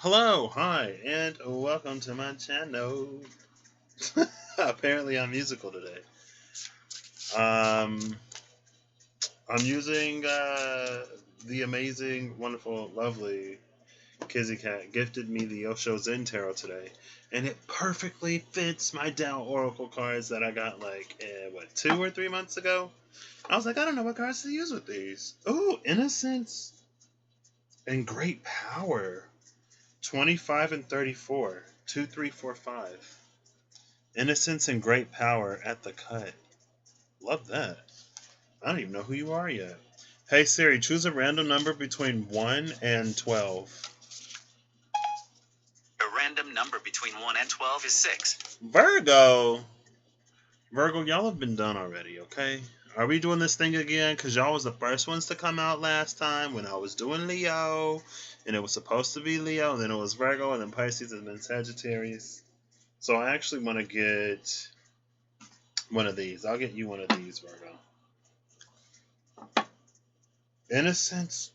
Hello, hi, and welcome to my channel. Apparently, I'm musical today. Um, I'm using the amazing, wonderful, lovely Kizzy Cat gifted me the Osho Zen Tarot today, and it perfectly fits my Tao Oracle cards that I got like 2 or 3 months ago. I was like, I don't know what cards to use with these. Oh, Innocence and Great Power, 25 and 34, 2, 3, 4, 5. Innocence and great power at the cut. Love that. I don't even know who you are yet. Hey Siri, choose a random number between 1 and 12. A random number between 1 and 12 is 6. Virgo! Virgo, y'all have been done already, okay? Are we doing this thing again? Because y'all was the first ones to come out last time when I was doing Leo. And it was supposed to be Leo, and then it was Virgo, and then Pisces, and then Sagittarius. So I actually want to get one of these. I'll get you one of these, Virgo. Innocence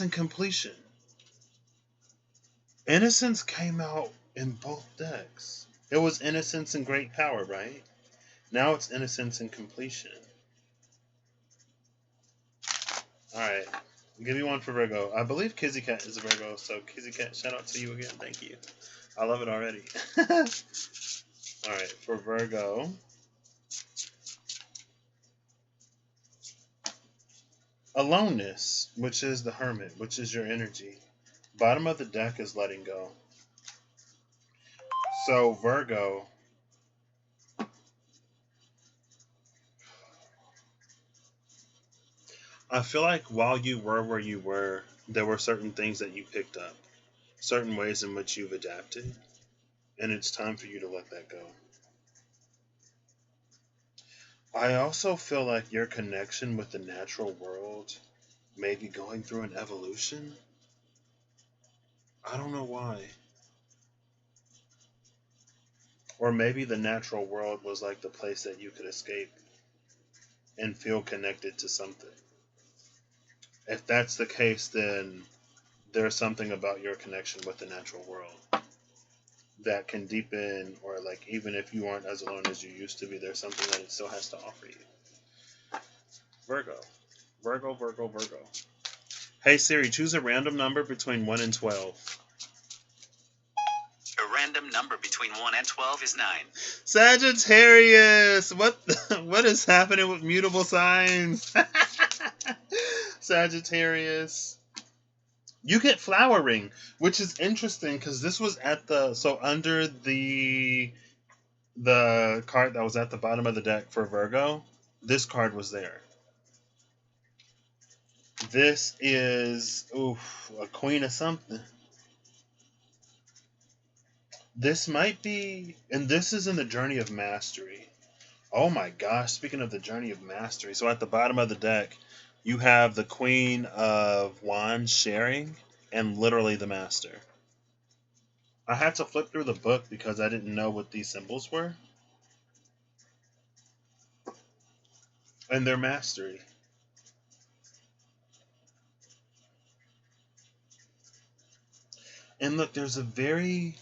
and completion. Innocence came out in both decks. It was Innocence and Great Power, right? Now it's Innocence and Completion. Alright. Give me one for Virgo. I believe Kizzy Cat is a Virgo, so Kizzy Cat, shout out to you again. Thank you. I love it already. Alright, for Virgo. Aloneness, which is the Hermit, which is your energy. Bottom of the deck is letting go. So, Virgo, I feel like while you were where you were, there were certain things that you picked up, certain ways in which you've adapted, and it's time for you to let that go. I also feel like your connection with the natural world may be going through an evolution. I don't know why. Or maybe the natural world was like the place that you could escape and feel connected to something. If that's the case, then there's something about your connection with the natural world that can deepen, or like even if you aren't as alone as you used to be, there's something that it still has to offer you. Virgo. Virgo. Hey Siri, choose a random number between 1 and 12. A random number between 1 and 12 is 9. Sagittarius! What is happening with mutable signs? Sagittarius. You get flowering, which is interesting because this was at under the card that was at the bottom of the deck for Virgo, this card was there. This is a queen of something. This might be, and this is in the journey of mastery. Oh my gosh, speaking of the journey of mastery. So at the bottom of the deck, you have the Queen of Wands sharing and literally the Master. I had to flip through the book because I didn't know what these symbols were. And their mastery. And look, there's a very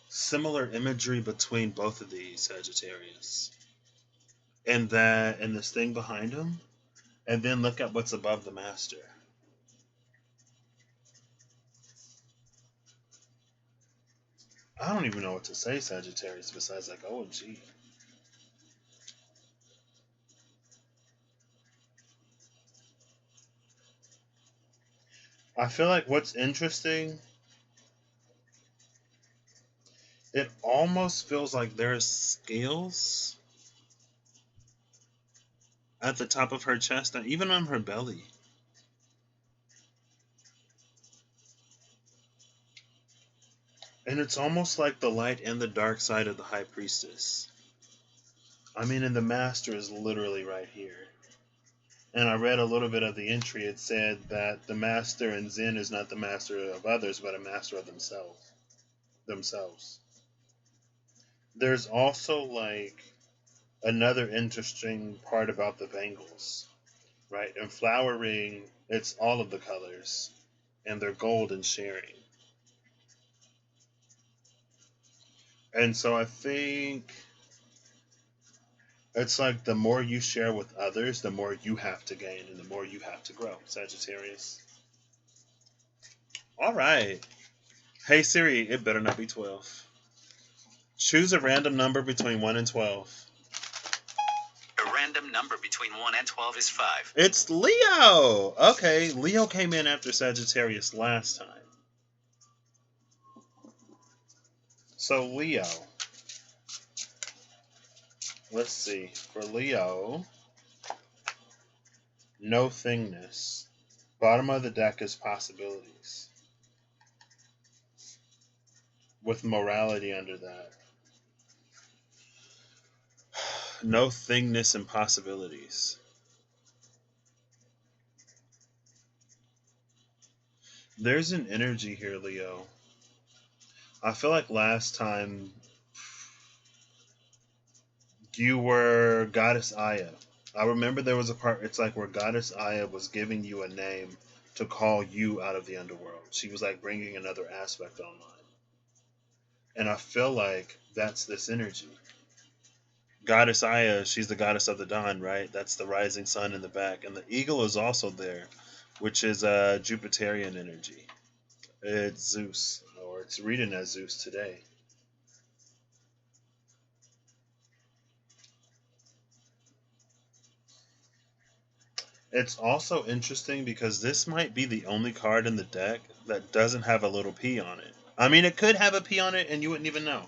similar imagery between both of these Sagittarius. And this thing behind them. And then look at what's above the Master. I don't even know what to say, Sagittarius, besides like, OMG. I feel like what's interesting, it almost feels like there's scales at the top of her chest and even on her belly. And it's almost like the light and the dark side of the High Priestess. I mean, and the Master is literally right here. And I read a little bit of the entry. It said that the Master in Zen is not the master of others, but a master of themselves. There's also like another interesting part about the bangles, right? In flowering, it's all of the colors, and they're gold and sharing. And so I think it's like the more you share with others, the more you have to gain and the more you have to grow, Sagittarius. All right. Hey Siri, it better not be 12. Choose a random number between 1 and 12. A random number between 1 and 12 is 5. It's Leo! Okay, Leo came in after Sagittarius last time. So, Leo. Let's see. For Leo, no thingness. Bottom of the deck is possibilities. With morality under that. No thingness and possibilities. There's an energy here, Leo. I feel like last time you were Goddess Aya. I remember there was a part, it's like where Goddess Aya was giving you a name to call you out of the underworld. She was like bringing another aspect online. And I feel like that's this energy. Goddess Aya, she's the goddess of the dawn, right? That's the rising sun in the back. And the eagle is also there, which is a Jupiterian energy. It's Zeus, or it's reading as Zeus today. It's also interesting because this might be the only card in the deck that doesn't have a little P on it. I mean, it could have a P on it and you wouldn't even know,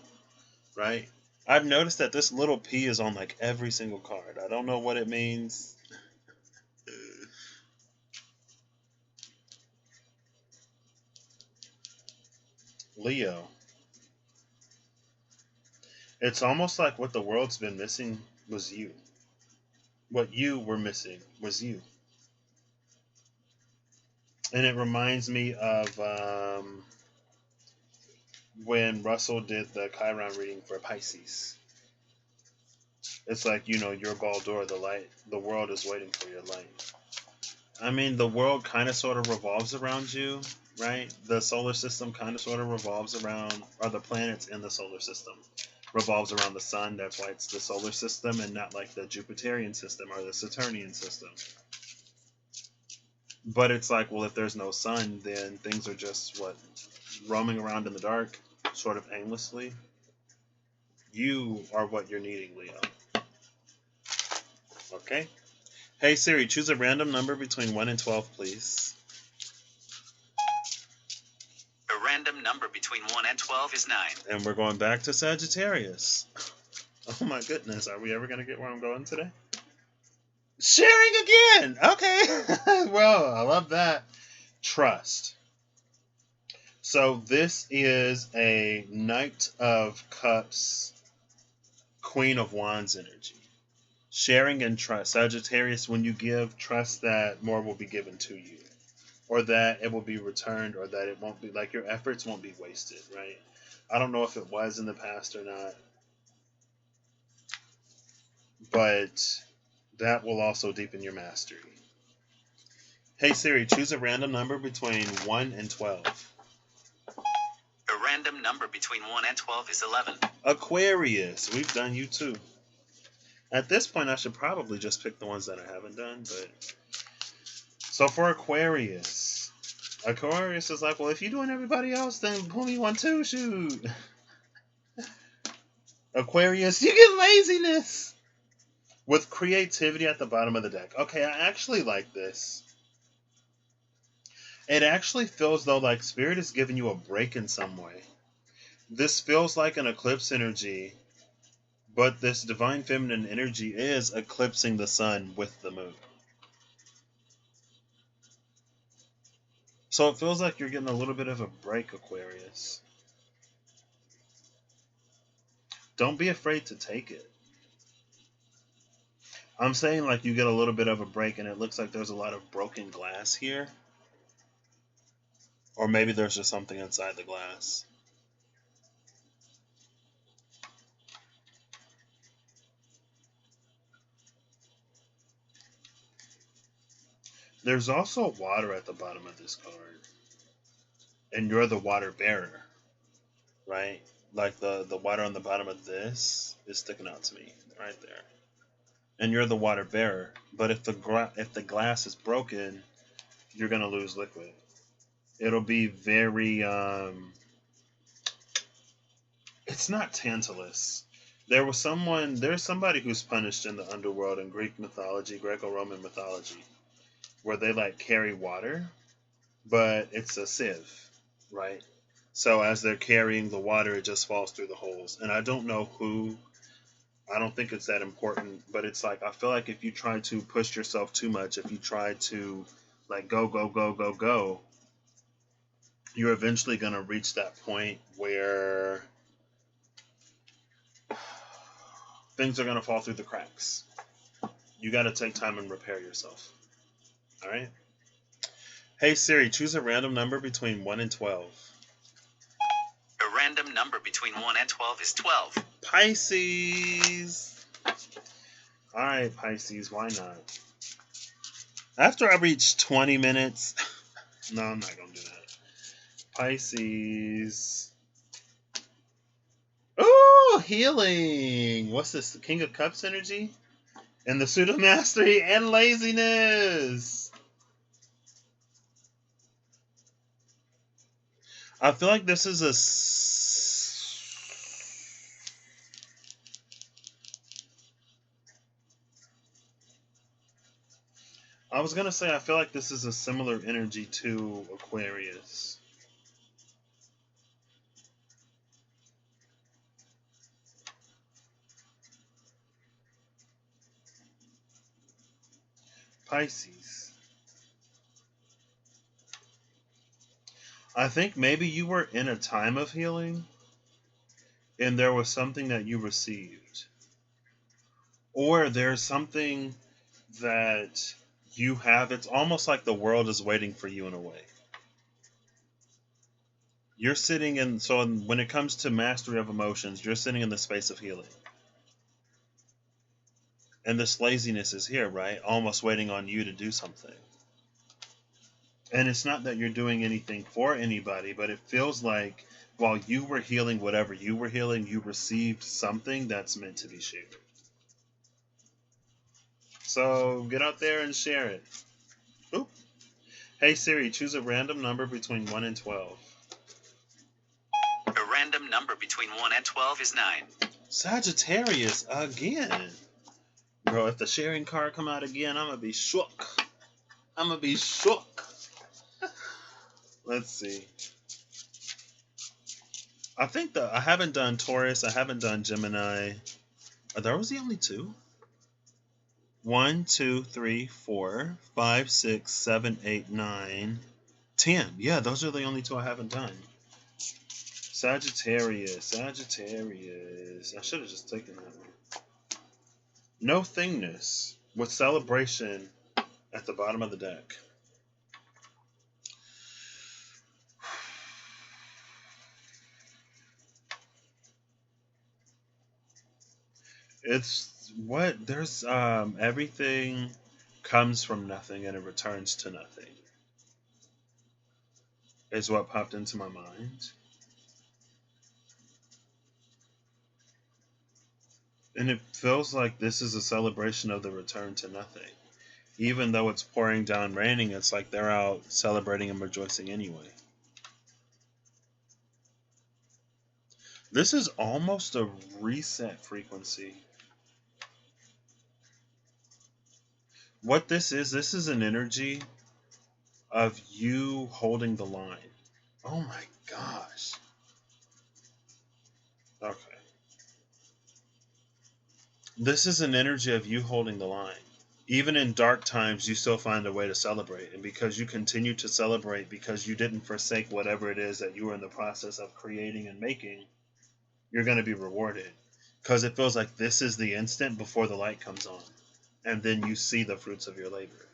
right? I've noticed that this little P is on like every single card. I don't know what it means. Leo. It's almost like what the world's been missing was you. What you were missing was you. And it reminds me of when Russell did the Chiron reading for Pisces. It's like, your Baldur, the light. The world is waiting for your light. I mean, the world kind of sort of revolves around you, right? The solar system kind of sort of revolves around, or the planets in the solar system revolves around the sun. That's why it's the solar system and not like the Jupiterian system or the Saturnian system. But it's like, well, if there's no sun, then things are just, roaming around in the dark, sort of aimlessly. You are what you're needing, Leo. Okay? Hey Siri, choose a random number between 1 and 12, please. A random number between 1 and 12 is 9. And we're going back to Sagittarius. Oh my goodness, are we ever going to get where I'm going today? Sharing again! Okay. Well, I love that. Trust. So this is a Knight of Cups, Queen of Wands energy. Sharing and trust. Sagittarius, when you give, trust that more will be given to you. Or that it will be returned, or that it won't be, like, your efforts won't be wasted, right? I don't know if it was in the past or not. But that will also deepen your mastery. Hey Siri, choose a random number between 1 and 12. A random number between 1 and 12 is 11. Aquarius, we've done you too. At this point, I should probably just pick the ones that I haven't done, but... So for Aquarius is like, well, if you're doing everybody else, then pull me one too, shoot. Aquarius, you get laziness! With creativity at the bottom of the deck. Okay, I actually like this. It actually feels though like Spirit is giving you a break in some way. This feels like an eclipse energy, but this divine feminine energy is eclipsing the sun with the moon. So it feels like you're getting a little bit of a break, Aquarius. Don't be afraid to take it. I'm saying like you get a little bit of a break and it looks like there's a lot of broken glass here. Or maybe there's just something inside the glass. There's also water at the bottom of this card. And you're the water bearer, right? Like the water on the bottom of this is sticking out to me right there. And you're the water bearer. But if the glass is broken, you're gonna lose liquid. It'll be very it's not Tantalus. There's somebody who's punished in the underworld in Greek mythology, Greco-Roman mythology, where they like carry water, but it's a sieve, right? So as they're carrying the water, it just falls through the holes. And I don't know who. I don't think it's that important, but it's like I feel like if you try to push yourself too much, if you try to like go go go go go, you're eventually going to reach that point where things are going to fall through the cracks. You got to take time and repair yourself. All right? Hey Siri, choose a random number between 1 and 12. A random number between 1 and 12 is 12. Pisces. All right, Pisces, why not? After I reach 20 minutes, no, I'm not going to do that. Pisces. Ooh, healing. What's this? The King of Cups energy? And the pseudo mastery and laziness. I feel like this is I was going to say I feel like this is a similar energy to Aquarius. Pisces. I think maybe you were in a time of healing and there was something that you received. Or there's something that you have. It's almost like the world is waiting for you in a way. You're sitting in, so when it comes to mastery of emotions, you're sitting in the space of healing. And this laziness is here, right? Almost waiting on you to do something. And it's not that you're doing anything for anybody, but it feels like while you were healing whatever you were healing, you received something that's meant to be shared. So get out there and share it. Oop. Hey Siri, choose a random number between 1 and 12. A random number between 1 and 12 is 9. Sagittarius again. Bro, if the sharing card come out again, I'm going to be shook. I'm going to be shook. Let's see. I think I haven't done Taurus. I haven't done Gemini. Are those the only two? 1, 2, 3, 4, 5, 6, 7, 8, 9, 10. Yeah, those are the only two I haven't done. Sagittarius. I should have just taken that one. No thingness with celebration at the bottom of the deck. It's what there's everything comes from nothing and it returns to nothing is what popped into my mind. And it feels like this is a celebration of the return to nothing. Even though it's pouring down raining, it's like they're out celebrating and rejoicing anyway. This is almost a reset frequency. What this is an energy of you holding the line. Oh my gosh. Okay. This is an energy of you holding the line. Even in dark times, you still find a way to celebrate. And because you continue to celebrate, because you didn't forsake whatever it is that you were in the process of creating and making, you're going to be rewarded. Because it feels like this is the instant before the light comes on. And then you see the fruits of your labor.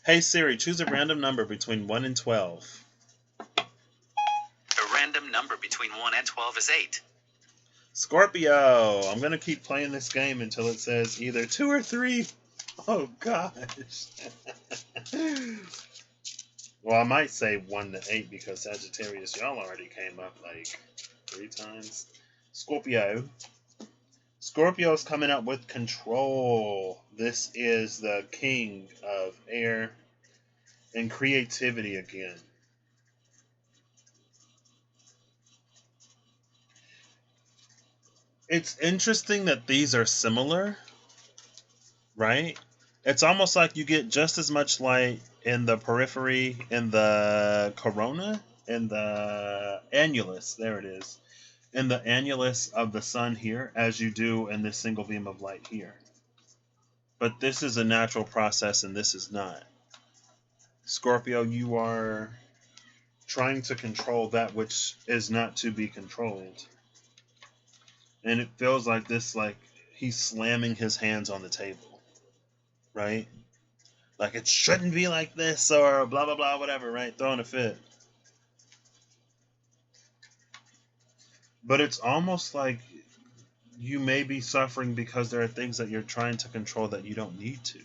Hey Siri, choose a random number between 1 and 12. A random number between 1 and 12 is 8. Scorpio. I'm going to keep playing this game until it says either 2 or 3. Oh, gosh. Well, I might say 1 to 8 because Sagittarius, y'all already came up like 3 times. Scorpio. Scorpio's coming up with control. This is the king of air and creativity again. It's interesting that these are similar, right? It's almost like you get just as much light in the periphery, in the corona, in the annulus. There it is. In the annulus of the sun here, as you do in this single beam of light here. But this is a natural process and this is not. Scorpio, you are trying to control that which is not to be controlled. And it feels like this, like he's slamming his hands on the table, right? Like it shouldn't be like this or blah, blah, blah, whatever, right? Throwing a fit. But it's almost like you may be suffering because there are things that you're trying to control that you don't need to.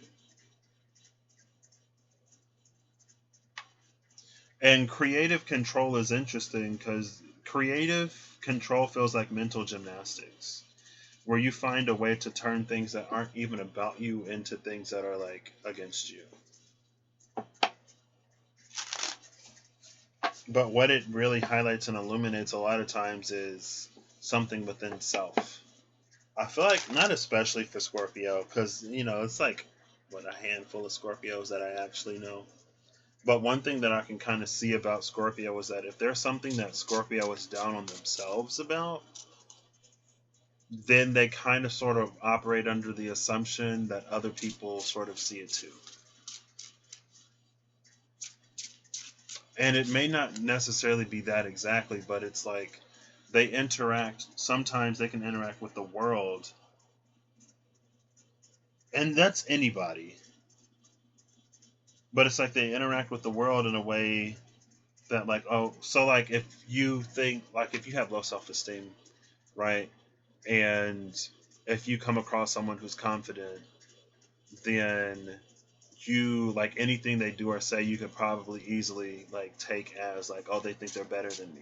And creative control is interesting because creative control feels like mental gymnastics, where you find a way to turn things that aren't even about you into things that are like against you. But what it really highlights and illuminates a lot of times is something within self. I feel like not especially for Scorpio, because it's like what, a handful of Scorpios that I actually know. But one thing that I can kind of see about Scorpio is that if there's something that Scorpio is down on themselves about, then they kind of sort of operate under the assumption that other people sort of see it too. And it may not necessarily be that exactly, but it's like they interact, sometimes they can interact with the world. And that's anybody. But it's like they interact with the world in a way that like, oh, so like if you think, like if you have low self-esteem, right? And if you come across someone who's confident, then you, like anything they do or say, you could probably easily like take as like, oh, they think they're better than me.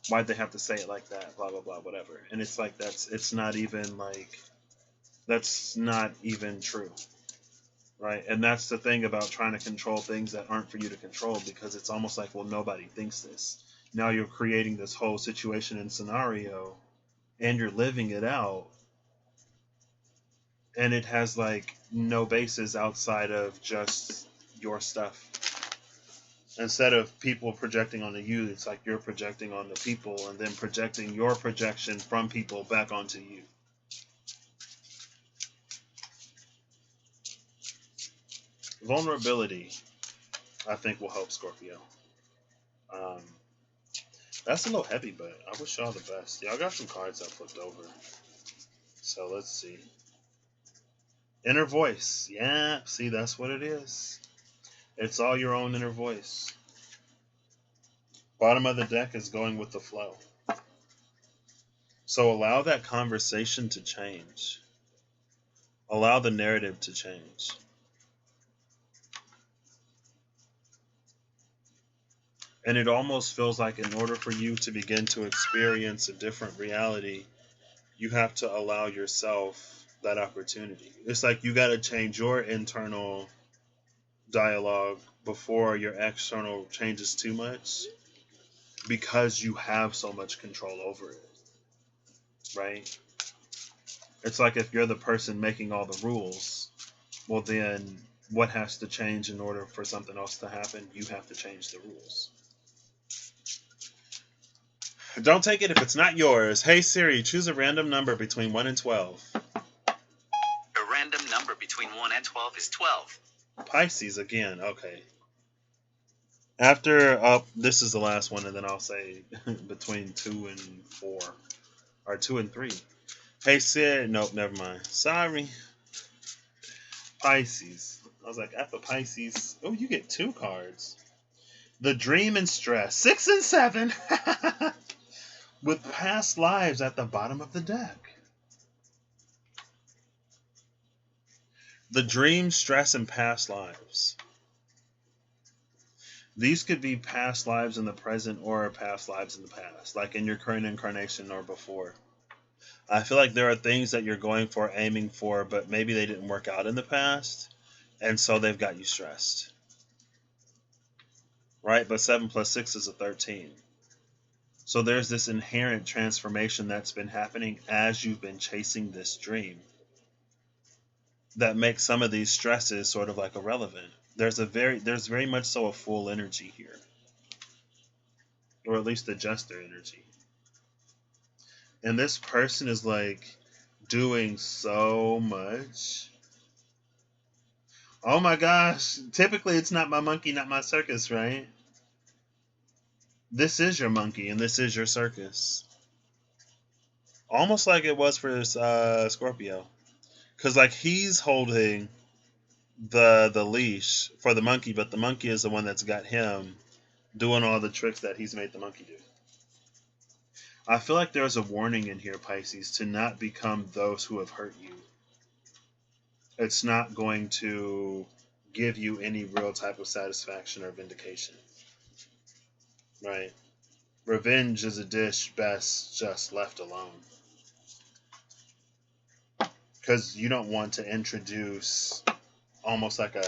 Why'd they have to say it like that? Blah, blah, blah, whatever. And it's like, it's not even like, that's not even true. Right? And that's the thing about trying to control things that aren't for you to control, because it's almost like, well, nobody thinks this. Now you're creating this whole situation and scenario and you're living it out, and it has like no basis outside of just your stuff. Instead of people projecting onto you, it's like you're projecting on the people and then projecting your projection from people back onto you. Vulnerability, I think, will help Scorpio. That's a little heavy, but I wish y'all the best. Y'all got some cards I flipped over. So let's see. Inner voice. Yeah, see, that's what it is. It's all your own inner voice. Bottom of the deck is going with the flow. So allow that conversation to change. Allow the narrative to change. And it almost feels like in order for you to begin to experience a different reality, you have to allow yourself that opportunity. It's like you got to change your internal dialogue before your external changes too much, because you have so much control over it, right? It's like if you're the person making all the rules, well then what has to change in order for something else to happen? You have to change the rules. Don't take it if it's not yours. Hey Siri, choose a random number between 1 and 12. A random number between 1 and 12 is 12. Pisces again, okay. After, this is the last one, and then I'll say between 2 and 4. Or 2 and 3. Hey Sid, nope, never mind. Sorry. Pisces. I was like, after Pisces, oh, you get 2 cards. The Dream and Stress. 6 and 7. With past lives at the bottom of the deck. The dream, stress, and past lives. These could be past lives in the present or past lives in the past, like in your current incarnation or before. I feel like there are things that you're going for, aiming for, but maybe they didn't work out in the past, and so they've got you stressed. Right? But 7 plus 6 is a 13. So there's this inherent transformation that's been happening as you've been chasing this dream that makes some of these stresses sort of like irrelevant. There's very much so a full energy here, or at least a jester energy. And this person is like doing so much. Oh my gosh. Typically it's not my monkey, not my circus, right? This is your monkey and this is your circus. Almost like it was for Scorpio. Because like he's holding the leash for the monkey, but the monkey is the one that's got him doing all the tricks that he's made the monkey do. I feel like there's a warning in here, Pisces, to not become those who have hurt you. It's not going to give you any real type of satisfaction or vindication. Right? Revenge is a dish best just left alone. Because you don't want to introduce almost like a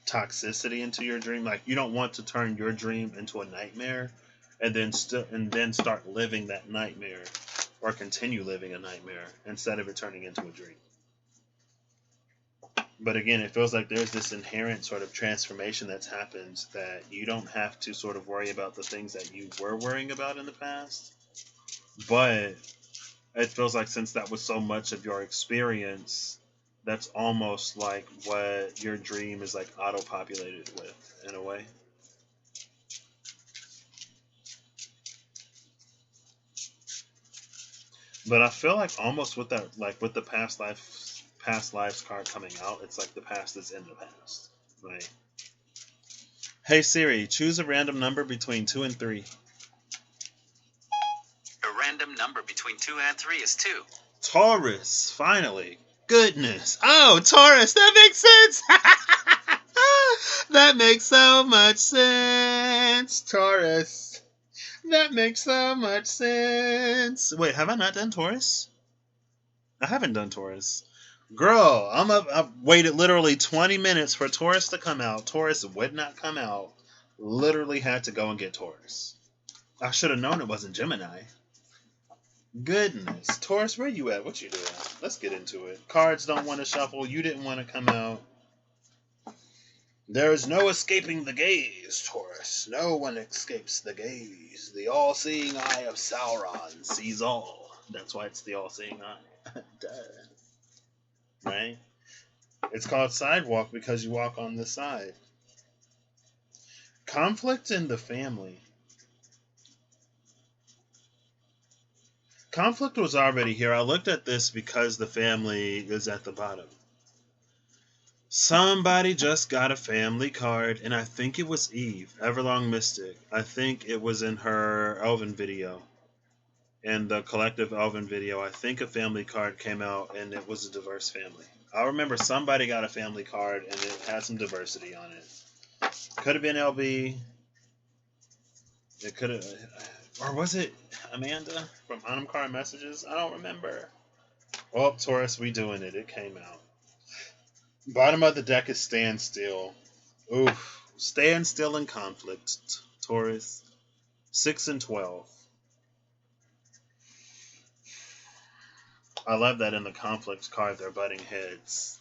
toxicity into your dream. Like you don't want to turn your dream into a nightmare and then start living that nightmare or continue living a nightmare instead of it turning into a dream. But again, it feels like there's this inherent sort of transformation that's happened that you don't have to sort of worry about the things that you were worrying about in the past. But it feels like since that was so much of your experience, that's almost like what your dream is like auto-populated with in a way. But I feel like almost with that, like with the past lives card coming out, it's like the past is in the past, right? Hey Siri, choose a random number between 2 and 3. A random number between 2 and 3 is 2. Taurus, finally. Goodness. Oh, Taurus, that makes sense. That makes so much sense. Taurus. That makes so much sense. Wait, have I not done Taurus? I haven't done Taurus. Girl, I've waited literally 20 minutes for Taurus to come out. Taurus would not come out. Literally had to go and get Taurus. I should have known it wasn't Gemini. Goodness. Taurus, where you at? What you doing? Let's get into it. Cards don't want to shuffle. You didn't want to come out. There is no escaping the gaze, Taurus. No one escapes the gaze. The all-seeing eye of Sauron sees all. That's why it's the all-seeing eye. Duh. Right? It's called sidewalk because you walk on the side. Conflict in the family. Conflict was already here. I looked at this because the family is at the bottom. Somebody just got a family card, and I think it was Eve, Everlong Mystic. I think it was in her Elven video. In the collective Elven video, I think a family card came out, and it was a diverse family. I remember somebody got a family card, and it had some diversity on it. Could have been LB. It could have... Or was it Amanda from Autumn Card Messages? I don't remember. Oh, Taurus, we doing it. It came out. Bottom of the deck is standstill. Oof. Standstill and conflict, Taurus. 6 and 12. I love that in the conflict card they're butting heads.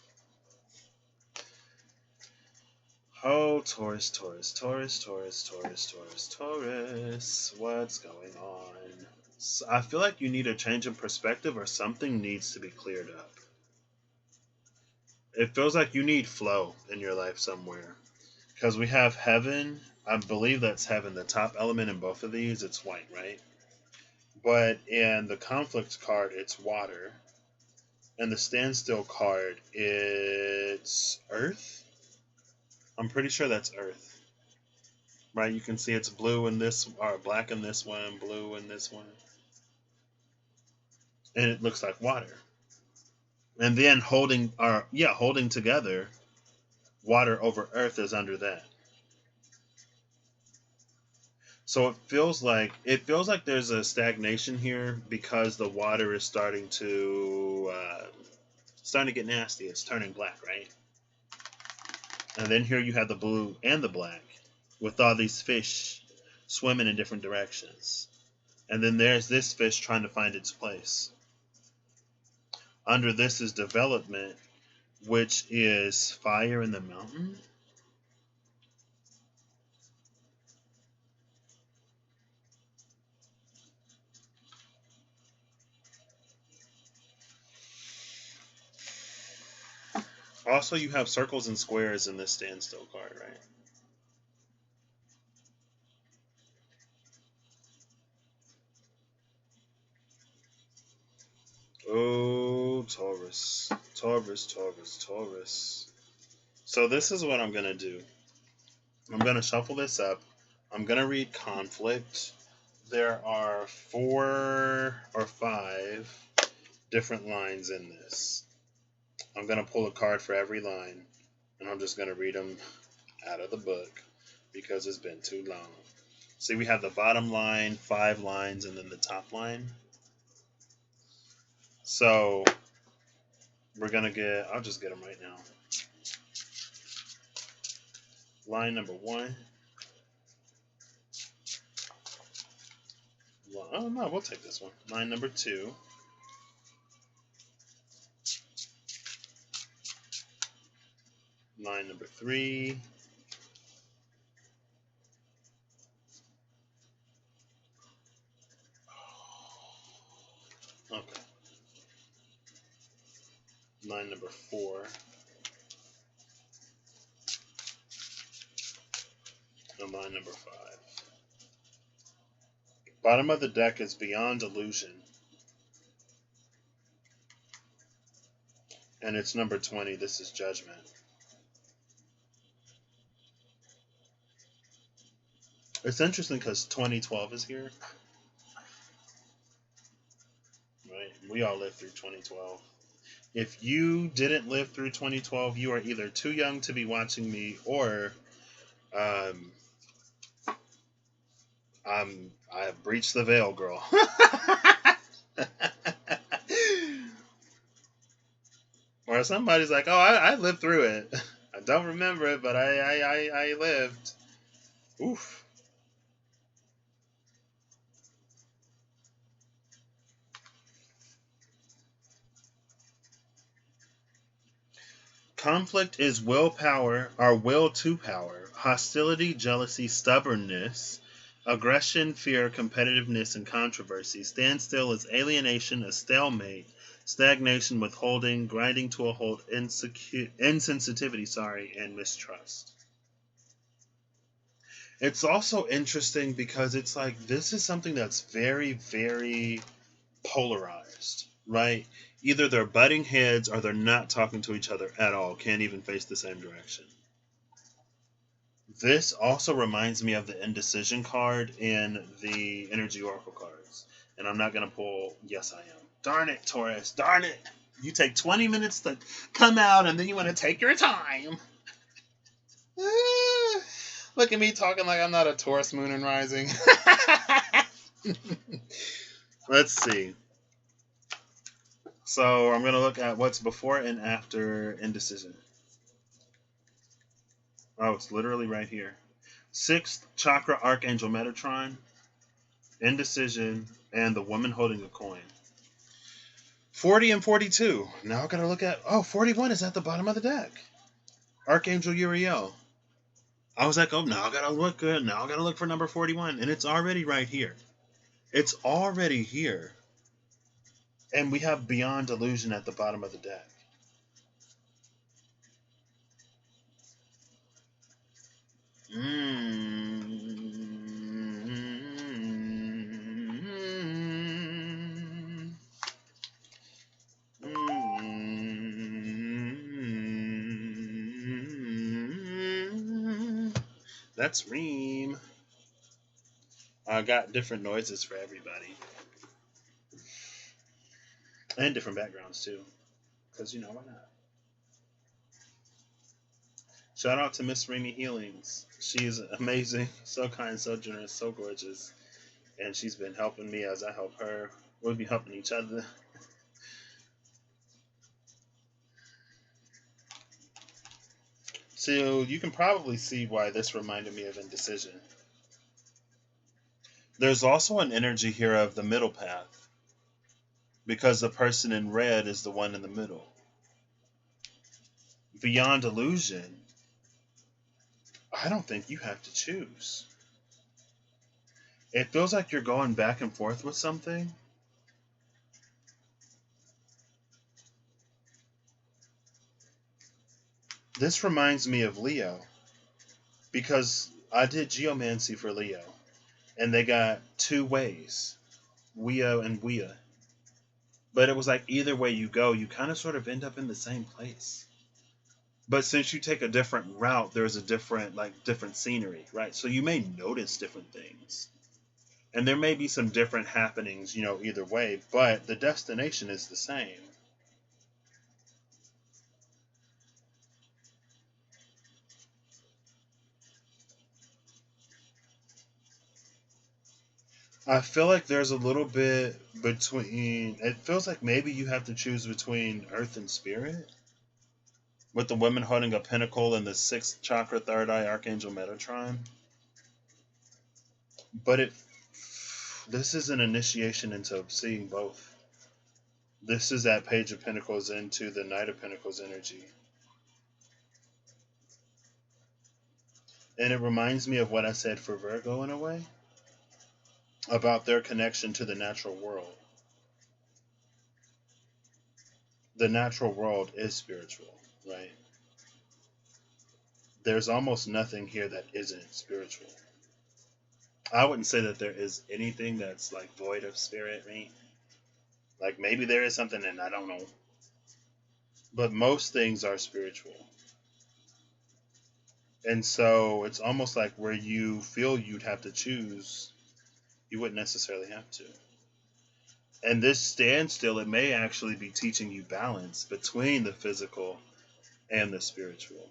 Oh, Taurus, Taurus, Taurus, Taurus, Taurus, Taurus, Taurus. What's going on? So I feel like you need a change in perspective or something needs to be cleared up. It feels like you need flow in your life somewhere. Because we have heaven. I believe that's heaven. The top element in both of these, it's white, right? But in the conflict card, it's water. And the standstill card, it's earth. I'm pretty sure that's earth. Right? You can see it's blue in this, or black in this one, blue in this one. And it looks like water. And then holding together, water over earth is under that. So it feels like there's a stagnation here because the water is starting to get nasty. It's turning black, right? And then here you have the blue and the black with all these fish swimming in different directions. And then there's this fish trying to find its place. Under this is development, which is fire in the mountain. Also, you have circles and squares in this standstill card, right? Oh, Taurus. Taurus, Taurus, Taurus. So this is what I'm going to do. I'm going to shuffle this up. I'm going to read conflict. There are 4 or 5 different lines in this. I'm going to pull a card for every line, and I'm just going to read them out of the book because it's been too long. See, we have the bottom line, 5 lines, and then the top line. So we're going to I'll just get them right now. Line number 1. Oh, no, we'll take this one. Line number 2. Line number 3. Okay. Line number 4. And line number 5. Bottom of the deck is Beyond Illusion. And it's number 20. This is Judgment. It's interesting because 2012 is here. Right? We all lived through 2012. If you didn't live through 2012, you are either too young to be watching me or I have breached the veil, girl. Or somebody's like, oh, I lived through it. I don't remember it, but I lived. Oof. Conflict is willpower, or will to power, hostility, jealousy, stubbornness, aggression, fear, competitiveness, and controversy. Standstill is alienation, a stalemate, stagnation, withholding, grinding to a halt, insensitivity, and mistrust. It's also interesting because it's like this is something that's very, very polarized, right? Either they're butting heads or they're not talking to each other at all, can't even face the same direction. This also reminds me of the indecision card in the Energy Oracle cards. And I'm not going to pull Yes, I Am. Darn it, Taurus. Darn it. You take 20 minutes to come out and then you want to take your time. Look at me talking like I'm not a Taurus moon and rising. Let's see. So I'm going to look at what's before and after indecision. Oh, it's literally right here. 6th chakra Archangel Metatron, indecision, and the woman holding a coin. 40 and 42. Now I got to look at, 41 is at the bottom of the deck. Archangel Uriel. I was like, now I got to look good. Now I got to look for number 41. And it's already right here. It's already here. And we have Beyond Illusion at the bottom of the deck. That's Reem. I got different noises for everybody. And different backgrounds too. Because, why not? Shout out to Miss Remy Healings. She is amazing, so kind, so generous, so gorgeous. And she's been helping me as I help her. We'll be helping each other. So you can probably see why this reminded me of indecision. There's also an energy here of the middle path, because the person in red is the one in the middle. Beyond illusion, I don't think you have to choose. It feels like you're going back and forth with something. This reminds me of Leo, because I did geomancy for Leo, and they got two ways, Weo and Wea. But it was like either way you go, you kind of sort of end up in the same place. But since you take a different route, there's a different scenery, right? So you may notice different things. And there may be some different happenings, either way, but the destination is the same. I feel like there's a little bit between. It feels like maybe you have to choose between earth and spirit, with the women holding a pinnacle and the sixth chakra, third eye, Archangel Metatron. But this is an initiation into seeing both. This is that Page of Pentacles into the Knight of Pentacles energy. And it reminds me of what I said for Virgo in a way, about their connection to the natural world. The natural world is spiritual, right? There's almost nothing here that isn't spiritual. I wouldn't say that there is anything that's like void of spirit, right? Like maybe there is something and I don't know. But most things are spiritual. And so it's almost like where you feel you'd have to choose, you wouldn't necessarily have to. And this standstill, it may actually be teaching you balance between the physical and the spiritual.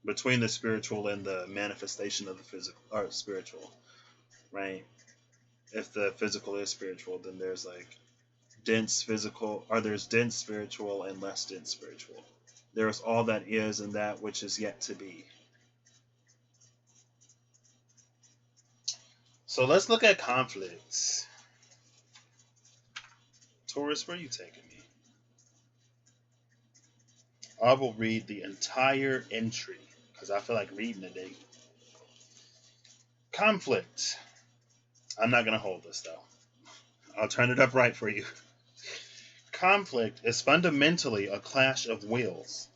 Between the spiritual and the manifestation of the physical or spiritual, right? If the physical is spiritual, then there's like dense physical, or there's dense spiritual and less dense spiritual. There's all that is and that which is yet to be. So let's look at conflicts. Taurus, where are you taking me? I will read the entire entry because I feel like reading today. Conflict. I'm not going to hold this though. I'll turn it up right for you. Conflict is fundamentally a clash of wills,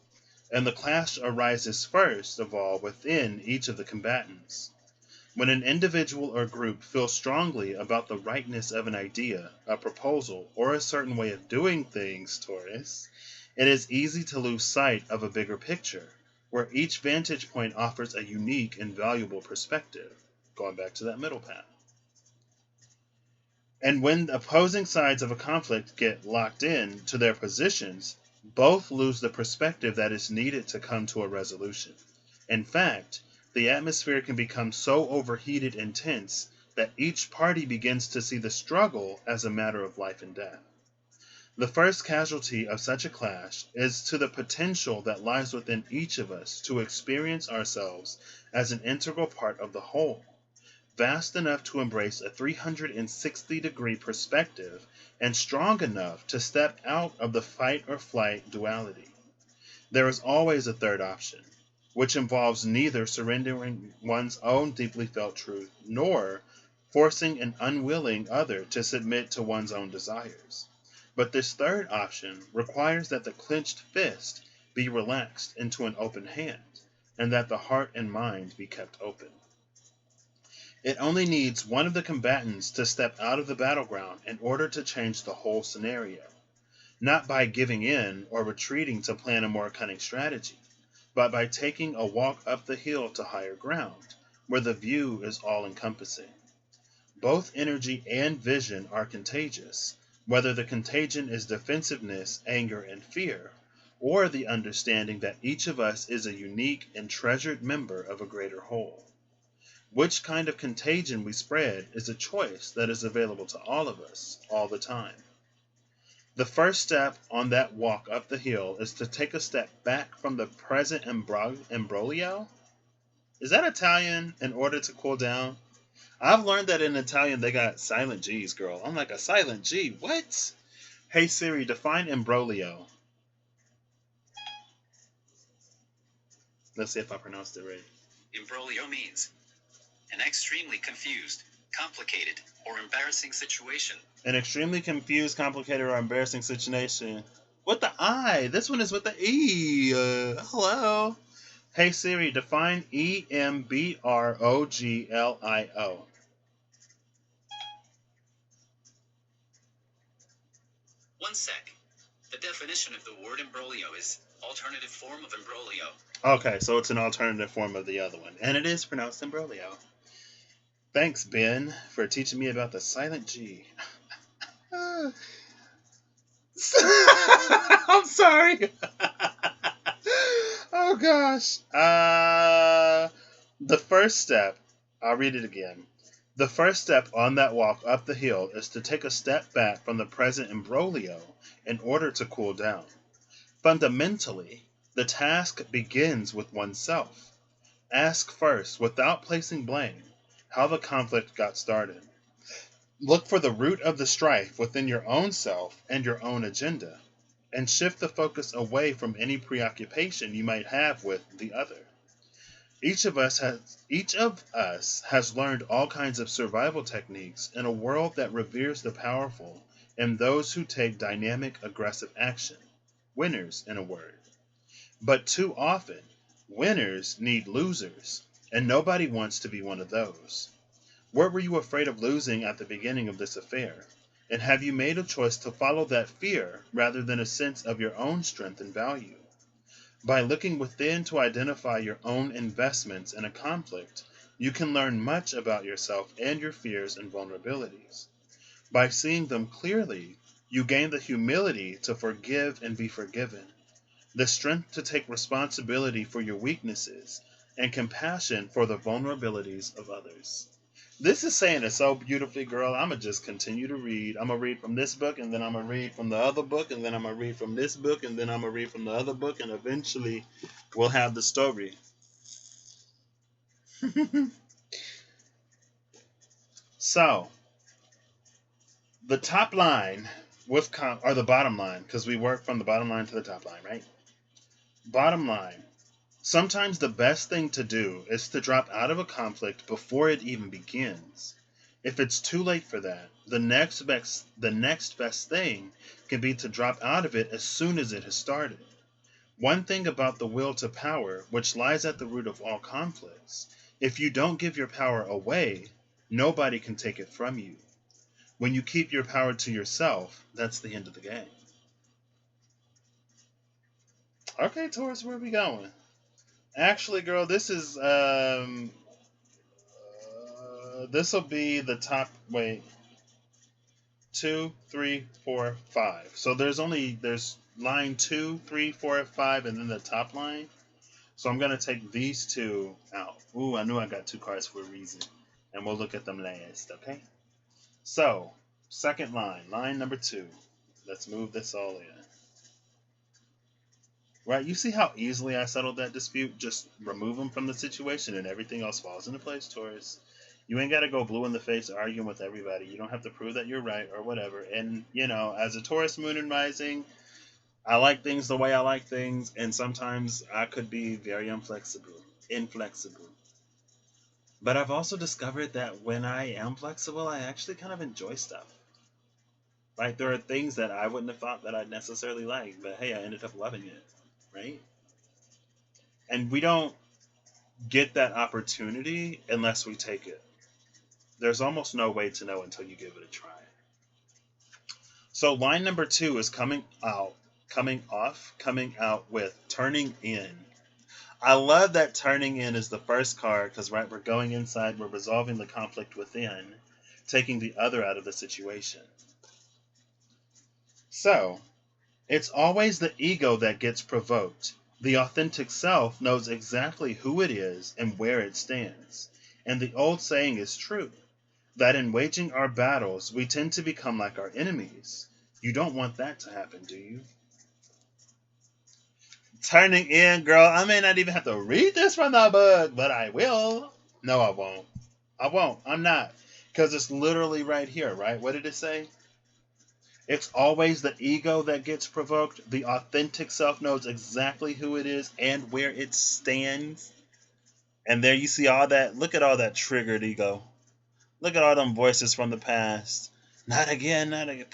and the clash arises first of all within each of the combatants. When an individual or group feels strongly about the rightness of an idea, a proposal, or a certain way of doing things, Taurus, it is easy to lose sight of a bigger picture, where each vantage point offers a unique and valuable perspective, going back to that middle path. And when opposing sides of a conflict get locked in to their positions, both lose the perspective that is needed to come to a resolution. In fact, the atmosphere can become so overheated and tense that each party begins to see the struggle as a matter of life and death. The first casualty of such a clash is to the potential that lies within each of us to experience ourselves as an integral part of the whole, vast enough to embrace a 360-degree perspective and strong enough to step out of the fight or flight duality. There is always a third option, which involves neither surrendering one's own deeply felt truth nor forcing an unwilling other to submit to one's own desires. But this third option requires that the clenched fist be relaxed into an open hand, and that the heart and mind be kept open. It only needs one of the combatants to step out of the battleground in order to change the whole scenario, not by giving in or retreating to plan a more cunning strategy, but by taking a walk up the hill to higher ground, where the view is all-encompassing. Both energy and vision are contagious, whether the contagion is defensiveness, anger, and fear, or the understanding that each of us is a unique and treasured member of a greater whole. Which kind of contagion we spread is a choice that is available to all of us all the time. The first step on that walk up the hill is to take a step back from the present imbroglio. Is that Italian, in order to cool down? I've learned that in Italian they got silent G's, girl. I'm like, a silent G? What? Hey Siri, define imbroglio. Let's see if I pronounced it right. Imbroglio means an extremely confused, complicated, or embarrassing situation. An extremely confused, complicated, or embarrassing situation. What the I? This one is with the E. Hello. Hey Siri, define EMBROGLIO. One sec. The definition of the word imbroglio is alternative form of imbroglio. Okay, so it's an alternative form of the other one. And it is pronounced imbroglio. Thanks, Ben, for teaching me about the silent G. I'm sorry. Oh, gosh. The first step, I'll read it again. The first step on that walk up the hill is to take a step back from the present imbroglio in order to cool down. Fundamentally, the task begins with oneself. Ask first, without placing blame, how the conflict got started. Look for the root of the strife within your own self and your own agenda, and shift the focus away from any preoccupation you might have with the other. Each of us has learned all kinds of survival techniques in a world that reveres the powerful and those who take dynamic, aggressive action. Winners, in a word. But too often, winners need losers, and nobody wants to be one of those. What were you afraid of losing at the beginning of this affair? And have you made a choice to follow that fear rather than a sense of your own strength and value? By looking within to identify your own investments in a conflict, you can learn much about yourself and your fears and vulnerabilities. By seeing them clearly, you gain the humility to forgive and be forgiven, the strength to take responsibility for your weaknesses, and compassion for the vulnerabilities of others. This is saying it so beautifully, girl. I'm going to just continue to read. I'm going to read from this book, and then I'm going to read from the other book, and then I'm going to read from this book, and then I'm going to read from the other book, and eventually we'll have the story. So, the top line or the bottom line, because we work from the bottom line to the top line, right? Bottom line. Sometimes the best thing to do is to drop out of a conflict before it even begins. If it's too late for that, the next best thing can be to drop out of it as soon as it has started. One thing about the will to power, which lies at the root of all conflicts, if you don't give your power away, nobody can take it from you. When you keep your power to yourself, that's the end of the game. Okay, Taurus, where are we going? Actually, girl, this is this will be the top. Wait, 2, 3, 4, 5. So there's line 2, 3, 4, 5, and then the top line. So I'm gonna take these two out. Ooh, I knew I got two cards for a reason, and we'll look at them last. Okay. So second line number 2. Let's move this all in. Right, you see how easily I settled that dispute? Just remove them from the situation and everything else falls into place, Taurus. You ain't got to go blue in the face arguing with everybody. You don't have to prove that you're right or whatever. And, as a Taurus moon and rising, I like things the way I like things, and sometimes I could be very inflexible. But I've also discovered that when I am flexible, I actually kind of enjoy stuff. Like, there are things that I wouldn't have thought that I'd necessarily like, but hey, I ended up loving it. Right? And we don't get that opportunity unless we take it. There's almost no way to know until you give it a try. So line number 2 is coming out with turning in. I love that turning in is the first card because, right, we're going inside, we're resolving the conflict within, taking the other out of the situation. So, It's always the ego that gets provoked. The authentic self knows exactly who it is and where it stands. And the old saying is true, that in waging our battles, we tend to become like our enemies. You don't want that to happen, do you? Turning in, girl. I may not even have to read this from the book, but I will. No, I won't. I won't. I'm not. Because it's literally right here, right? What did it say? It's always the ego that gets provoked. The authentic self knows exactly who it is and where it stands. And there you see all that. Look at all that triggered ego. Look at all them voices from the past. Not again, not again.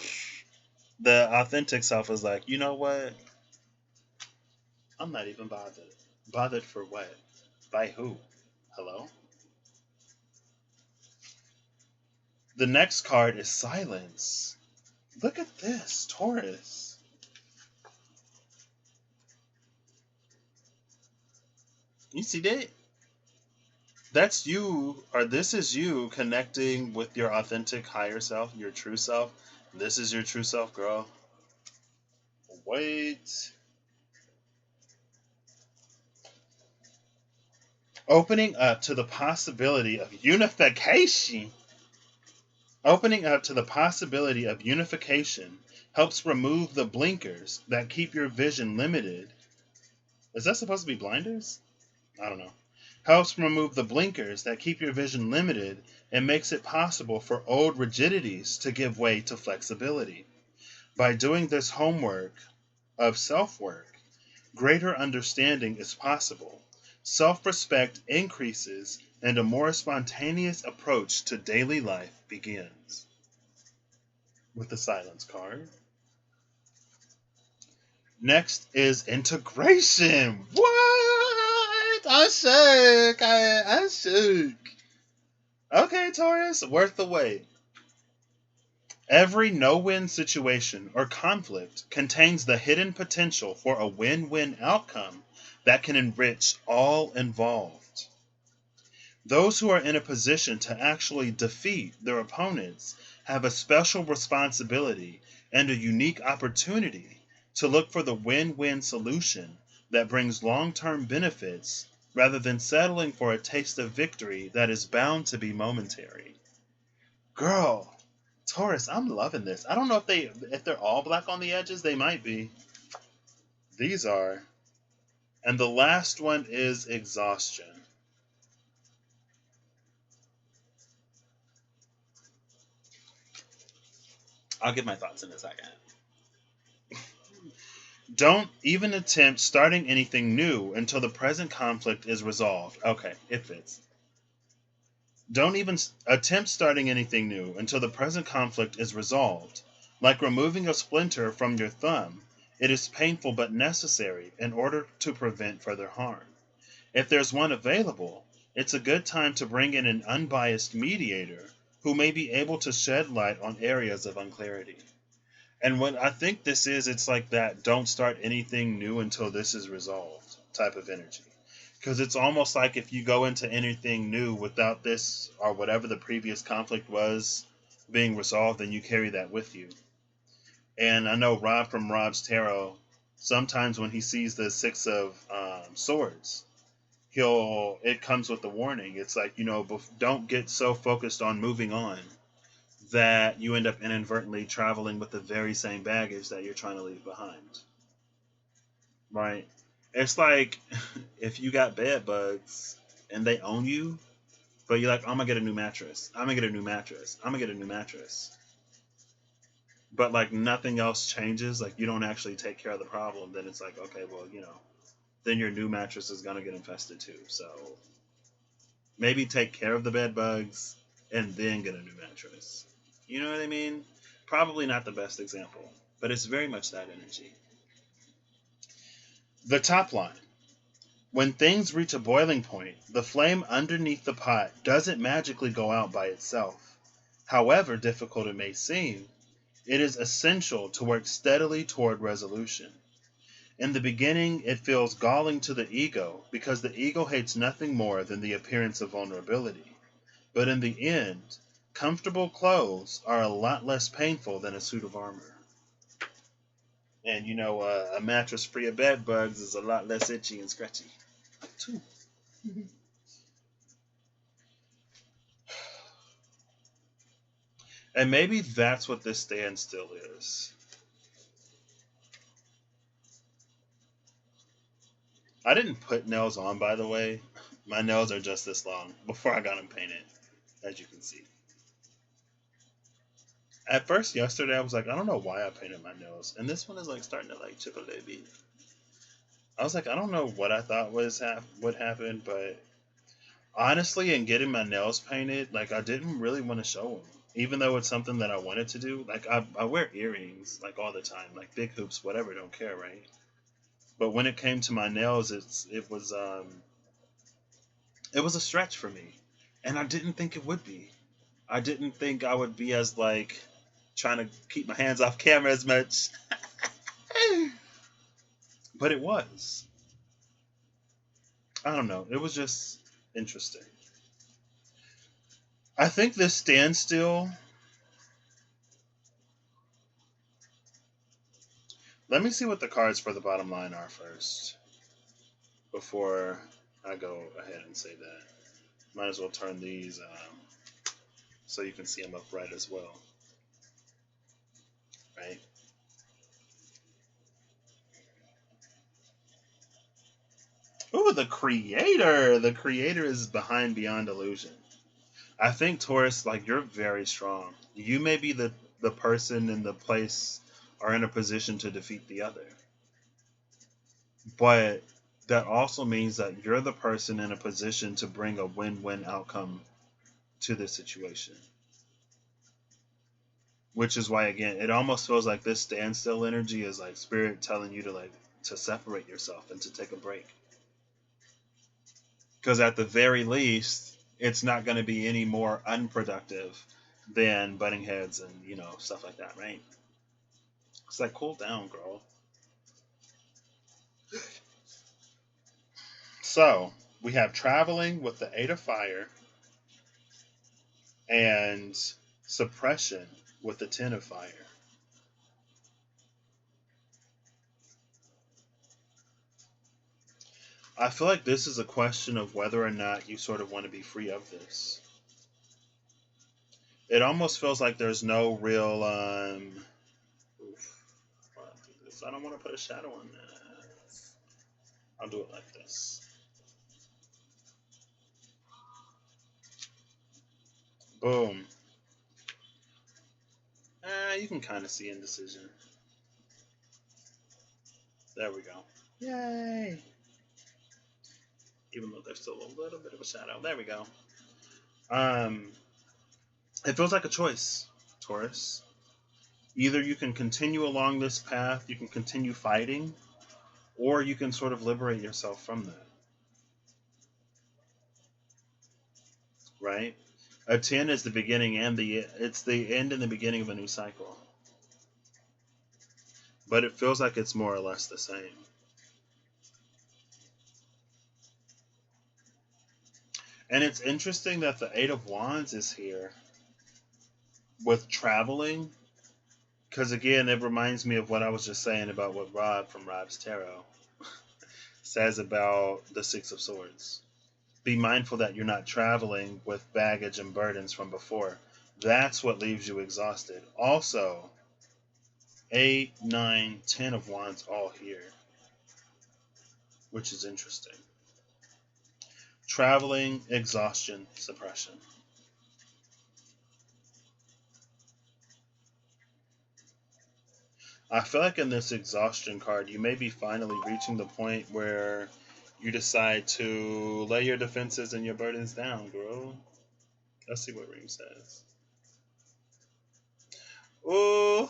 The authentic self is like, you know what? I'm not even bothered. Bothered for what? By who? Hello? The next card is silence. Look at this, Taurus. You see that? That's you, or this is you connecting with your authentic higher self, your true self. This is your true self, girl. Wait. Opening up to the possibility of unification. Opening up to the possibility of unification helps remove the blinkers that keep your vision limited. Is that supposed to be blinders? I don't know. Helps remove the blinkers that keep your vision limited and makes it possible for old rigidities to give way to flexibility. By doing this homework of self work, greater understanding is possible. Self respect increases and a more spontaneous approach to daily life begins. With the silence card. Next is integration. What? I'm shook. I'm shook. Okay, Taurus, worth the wait. Every no-win situation or conflict contains the hidden potential for a win-win outcome that can enrich all involved. Those who are in a position to actually defeat their opponents have a special responsibility and a unique opportunity to look for the win-win solution that brings long-term benefits rather than settling for a taste of victory that is bound to be momentary. Girl, Taurus, I'm loving this. I don't know if they're all black on the edges, they might be. These are. And the last one is exhaustion. I'll give my thoughts in a second. Don't even attempt starting anything new until the present conflict is resolved. Okay, it fits. Don't even attempt starting anything new until the present conflict is resolved. Like removing a splinter from your thumb, it is painful but necessary in order to prevent further harm. If there's one available, it's a good time to bring in an unbiased mediator who may be able to shed light on areas of unclarity. And what I think this is, it's like that don't start anything new until this is resolved type of energy. Because it's almost like if you go into anything new without this or whatever the previous conflict was being resolved, then you carry that with you. And I know Rob from Rob's Tarot, sometimes when he sees the Six of Swords, it comes with the warning. It's like, don't get so focused on moving on that you end up inadvertently traveling with the very same baggage that you're trying to leave behind. Right? It's like if you got bed bugs and they own you, but you're like, I'm gonna get a new mattress. I'm gonna get a new mattress. I'm gonna get a new mattress. But like nothing else changes, like you don't actually take care of the problem, then it's like, okay, well, then your new mattress is gonna get infested too. So maybe take care of the bed bugs and then get a new mattress. You know what I mean? Probably not the best example, but it's very much that energy. The top line. When things reach a boiling point, the flame underneath the pot doesn't magically go out by itself. However difficult it may seem, it is essential to work steadily toward resolution. In the beginning, it feels galling to the ego because the ego hates nothing more than the appearance of vulnerability. But in the end, comfortable clothes are a lot less painful than a suit of armor. And a mattress free of bed bugs is a lot less itchy and scratchy, too. And maybe that's what this standstill is. I didn't put nails on, by the way. My nails are just this long before I got them painted, as you can see. At first, yesterday, I was like, I don't know why I painted my nails. And this one is like starting to like chip a little bit. I was like, I don't know what I thought would happen, but honestly, in getting my nails painted, like I didn't really want to show them. Even though it's something that I wanted to do, like I wear earrings like all the time, like big hoops, whatever, don't care, right? But when it came to my nails, it was a stretch for me, and I didn't think it would be. I didn't think I would be as like trying to keep my hands off camera as much, but it was. I don't know. It was just interesting. I think this standstill. Let me see what the cards for the bottom line are first before I go ahead and say that. Might as well turn these so you can see them upright as well, right? Ooh, the creator. The creator is behind beyond illusion. I think Taurus, like you're very strong. You may be the person in the place or in a position to defeat the other. But that also means that you're the person in a position to bring a win-win outcome to the situation. Which is why again, it almost feels like this standstill energy is like spirit telling you to separate yourself and to take a break. Because at the very least, it's not going to be any more unproductive than butting heads and stuff like that, right? It's like cool down, girl. So we have traveling with the Eight of Fire and suppression with the Ten of Fire. I feel like this is a question of whether or not you sort of want to be free of this. It almost feels like there's no real oof, I don't want to put a shadow on that. I'll do it like this. Boom. You can kind of see indecision. There we go. Yay! Even though there's still a little bit of a shadow. There we go. It feels like a choice, Taurus. Either you can continue along this path, you can continue fighting, or you can sort of liberate yourself from that. Right? A 10 is the beginning and it's the end and the beginning of a new cycle. But it feels like it's more or less the same. And it's interesting that the Eight of Wands is here with traveling. Because again, it reminds me of what I was just saying about what Rob from Rob's Tarot says about the Six of Swords. Be mindful that you're not traveling with baggage and burdens from before. That's what leaves you exhausted. Also, 8, 9, 10 of Wands all here, which is interesting. Traveling, exhaustion, suppression. I feel like in this exhaustion card, you may be finally reaching the point where you decide to lay your defenses and your burdens down, girl. Let's see what Reem says. Ooh.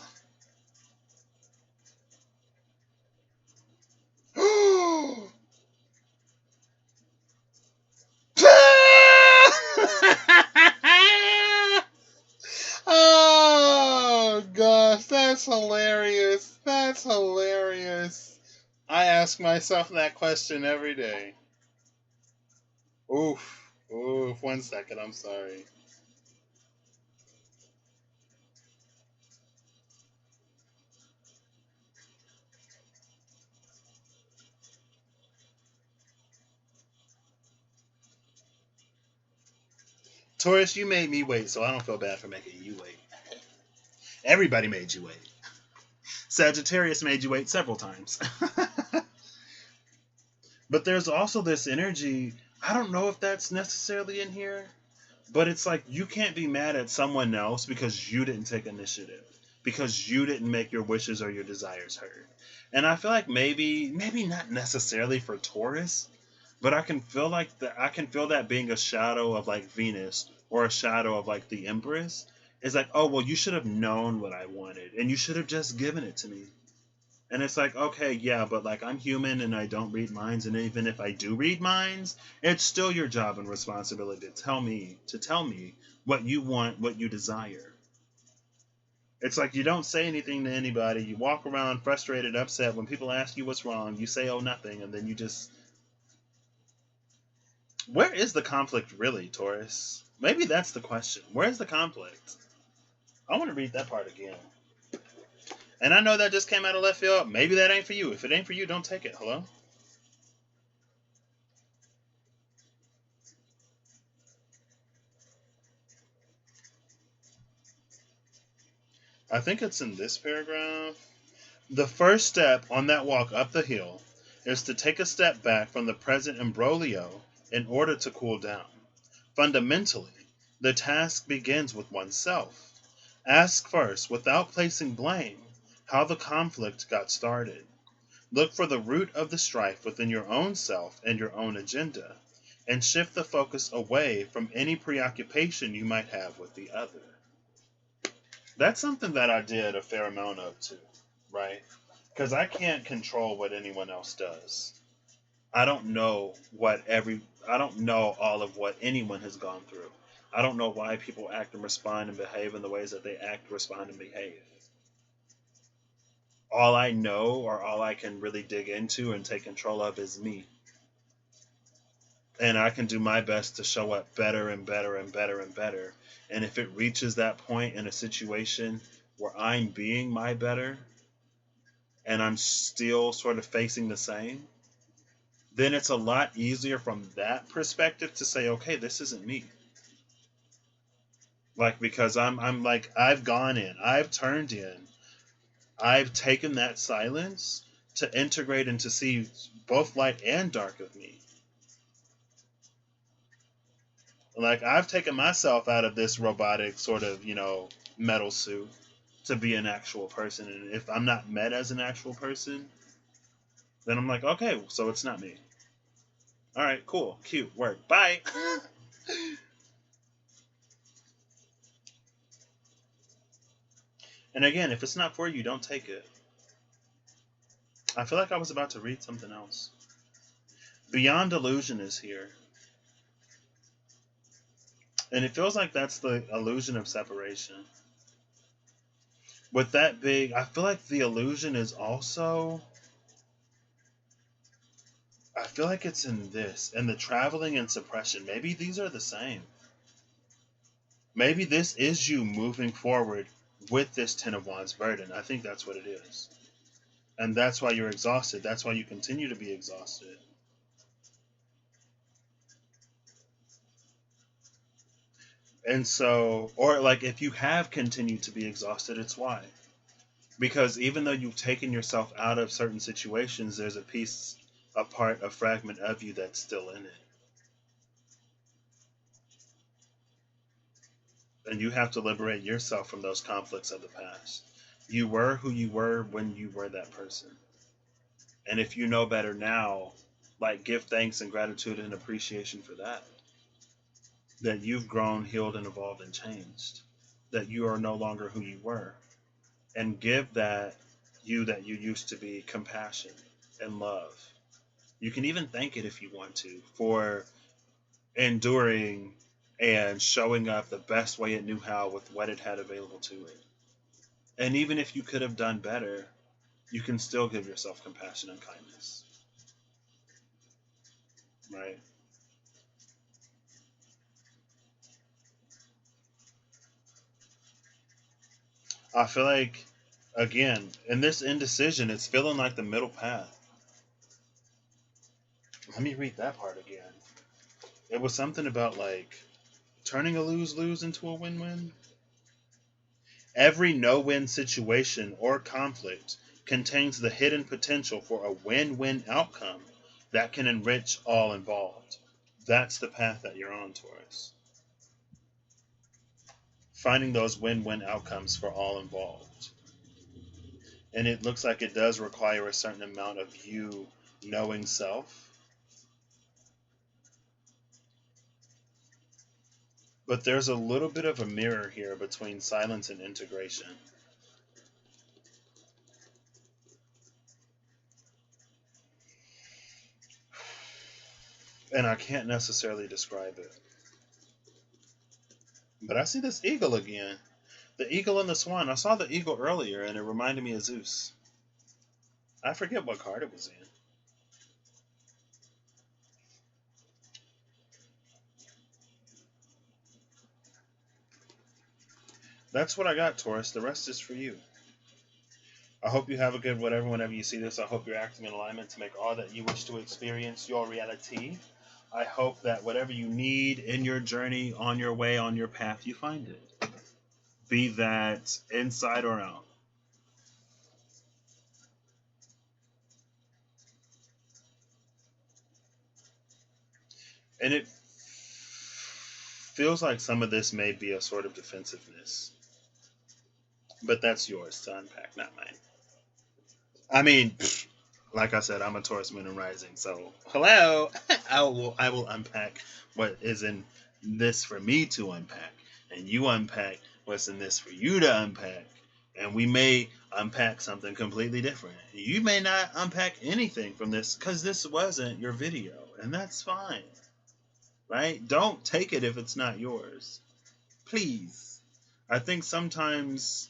Oh gosh, that's hilarious. That's hilarious. I ask myself that question every day. Oof. Oof. 1 second, I'm sorry. Taurus, you made me wait, so I don't feel bad for making you wait. Everybody made you wait. Sagittarius made you wait several times. But there's also this energy. I don't know if that's necessarily in here, but it's like you can't be mad at someone else because you didn't take initiative, because you didn't make your wishes or your desires heard. And I feel like maybe not necessarily for Taurus, but I can feel that being a shadow of like Venus or a shadow of like the Empress. It's like, oh well, you should have known what I wanted and you should have just given it to me. And it's like, okay, yeah, but like I'm human and I don't read minds, and even if I do read minds, it's still your job and responsibility to tell me what you want, what you desire. It's like you don't say anything to anybody. You walk around frustrated, upset. When people ask you what's wrong, you say, oh, nothing, and then you just. Where is the conflict really, Taurus? Maybe that's the question. Where is the conflict? I want to read that part again. And I know that just came out of left field. Maybe that ain't for you. If it ain't for you, don't take it. Hello? I think it's in this paragraph. The first step on that walk up the hill is to take a step back from the present imbroglio in order to cool down. Fundamentally, the task begins with oneself. Ask first, without placing blame, how the conflict got started. Look for the root of the strife within your own self and your own agenda, and shift the focus away from any preoccupation you might have with the other. That's something that I did a fair amount of too, right? Because I can't control what anyone else does. I don't know I don't know all of what anyone has gone through. I don't know why people act and respond and behave in the ways that they act, respond, and behave. All I know or all I can really dig into and take control of is me. And I can do my best to show up better and better and better and better. And if it reaches that point in a situation where I'm being my better and I'm still sort of facing the same, then it's a lot easier from that perspective to say, okay, this isn't me. Like, because I'm like, I've gone in, I've turned in, I've taken that silence to integrate and to see both light and dark of me. Like, I've taken myself out of this robotic sort of, metal suit to be an actual person. And if I'm not met as an actual person, then I'm like, okay, so it's not me. All right, cool, cute, work, bye. And again, if it's not for you, don't take it. I feel like I was about to read something else. Beyond illusion is here. And it feels like that's the illusion of separation. With that big, I feel like the illusion is also. I feel like it's in this, and the traveling and suppression. Maybe these are the same. Maybe this is you moving forward with this Ten of Wands burden. I think that's what it is. And that's why you're exhausted. That's why you continue to be exhausted. And so, or like if you have continued to be exhausted, it's why. Because even though you've taken yourself out of certain situations, there's a piece, a part, a fragment of you that's still in it. And you have to liberate yourself from those conflicts of the past. You were who you were when you were that person. And if you know better now, like give thanks and gratitude and appreciation for that. That you've grown, healed, and evolved and changed. That you are no longer who you were. And give that you used to be compassion and love. You can even thank it if you want to for enduring and showing up the best way it knew how with what it had available to it. And even if you could have done better, you can still give yourself compassion and kindness. Right? I feel like, again, in this indecision, it's feeling like the middle path. Let me read that part again. It was something about like turning a lose-lose into a win-win. Every no-win situation or conflict contains the hidden potential for a win-win outcome that can enrich all involved. That's the path that you're on, Taurus. Finding those win-win outcomes for all involved. And it looks like it does require a certain amount of you knowing self. But there's a little bit of a mirror here between silence and integration. And I can't necessarily describe it. But I see this eagle again. The eagle and the swan. I saw the eagle earlier and it reminded me of Zeus. I forget what card it was in. That's what I got, Taurus. The rest is for you. I hope you have a good whatever whenever you see this. I hope you're acting in alignment to make all that you wish to experience your reality. I hope that whatever you need in your journey, on your way, on your path, you find it. Be that inside or out. And it feels like some of this may be a sort of defensiveness. But that's yours to unpack, not mine. I mean, like I said, I'm a Taurus moon and rising, so hello. I will unpack what is in this for me to unpack, and you unpack what's in this for you to unpack, and we may unpack something completely different. You may not unpack anything from this because this wasn't your video, and that's fine, right? Don't take it if it's not yours, please. I think sometimes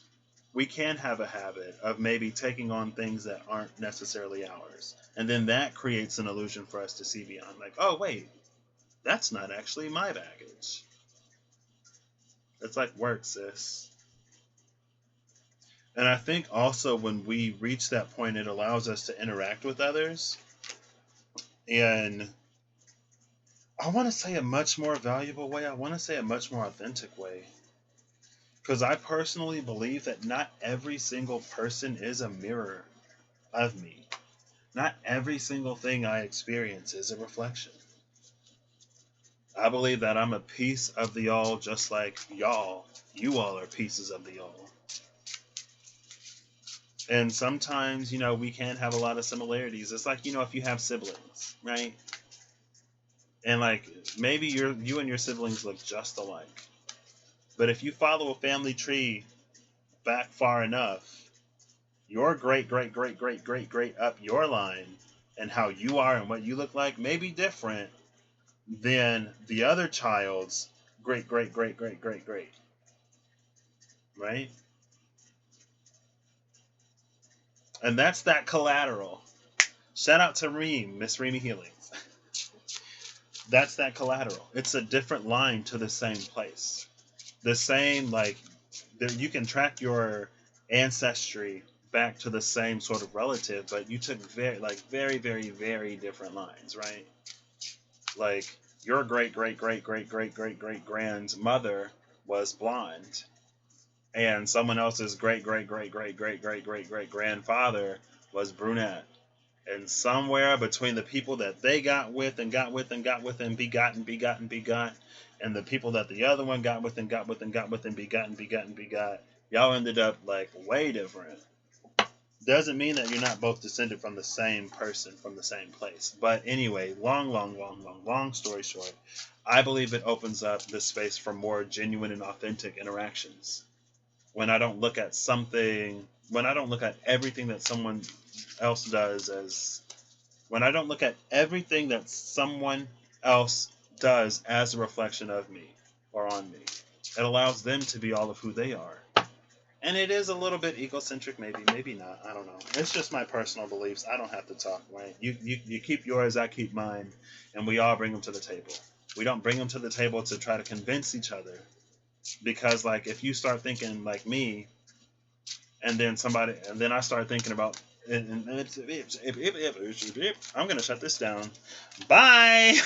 we can have a habit of maybe taking on things that aren't necessarily ours. And then that creates an illusion for us to see beyond. Like, oh, wait, that's not actually my baggage. It's like work, sis. And I think also when we reach that point, it allows us to interact with others in, I want to say, a much more valuable way. I want to say a much more authentic way. Because I personally believe that not every single person is a mirror of me. Not every single thing I experience is a reflection. I believe that I'm a piece of the all just like y'all. You all are pieces of the all. And sometimes, we can have a lot of similarities. It's like, if you have siblings, right? And like maybe you and your siblings look just alike. But if you follow a family tree back far enough, your great up your line and how you are and what you look like may be different than the other child's great. Right? And that's that collateral. Shout out to Miss Reemy Healings. That's that collateral. It's a different line to the same place. The same, you can track your ancestry back to the same sort of relative, but you took very, very, very different lines, right? Like, your great grandmother was blonde, and someone else's great grandfather was brunette. And somewhere between the people that they got with and begot, and the people that the other one got with and begot, y'all ended up way different. Doesn't mean that you're not both descended from the same person, from the same place. But anyway, long story short, I believe it opens up the space for more genuine and authentic interactions. When I don't look at everything that someone else does when I don't look at everything that someone else does as a reflection of me or on me. It allows them to be all of who they are. And it is a little bit egocentric, maybe not. I don't know. It's just my personal beliefs. I don't have to talk, right? You keep yours, I keep mine, and we all bring them to the table. We don't bring them to the table to try to convince each other. Because, if you start thinking like me, and then I start thinking about, I'm going to shut this down. Bye!